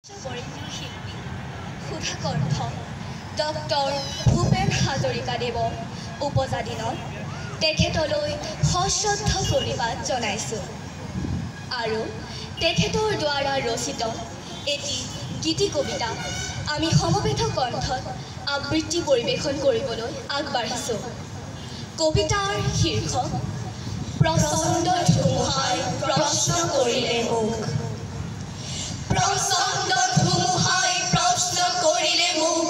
বৰেণ্য শিল্পী সুধাকণ্ঠ ডক্টৰ ভূপেন হাজৰিকাদেৱ উপজাদিনত তেখেতলৈ সশ্ৰদ্ধ প্ৰণিপাত জনাইছোঁ আৰু তেখেতৰ দ্বাৰা ৰচিত এটি গীতি কবিতা আমি সমবেত কণ্ঠত আবৃত্তি পৰিৱেশন কৰিবলৈ আগবাঢ়িছোঁ। কবিতাৰ শীৰ্ষক প্ৰচণ্ড ধুমুহাই প্ৰশ্ন কৰিলে মোক। প্ৰচণ্ড ধুমুহাই প্ৰশ্ন কৰিলে মোক,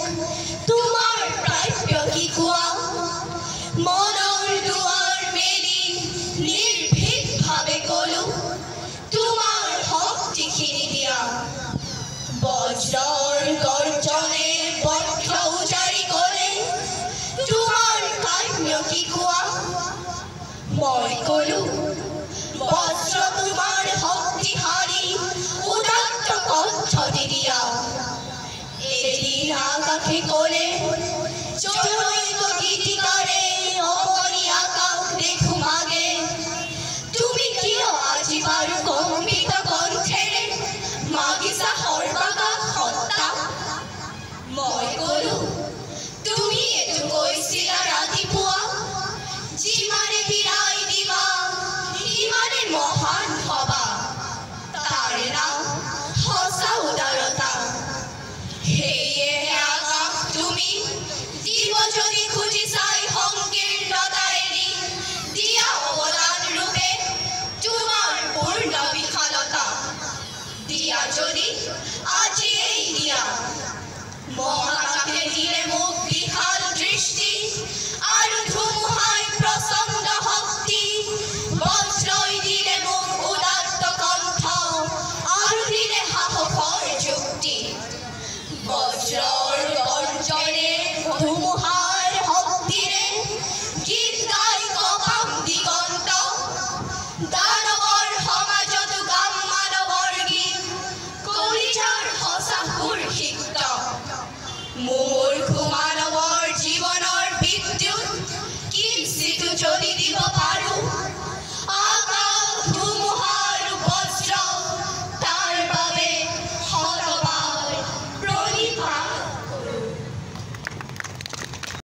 তোমাৰ প্ৰাপ্য কি কোৱা? মনৰ দুৱাৰ মেলি নিৰ্ভীকভাৱে ক'লো, তোমাৰ শক্তিখিনি দিয়া। বজ্ৰৰ গৰ্জনে বক্ষ উজাৰি ক'লে, তোমাৰ কাম্য কি কোৱা? মই ক'লো, বজ্ৰ তোমাৰ শক্তিশালী উদাত্ত কণ্ঠ দি দিয়া। এদিন আকাশে ক'লে,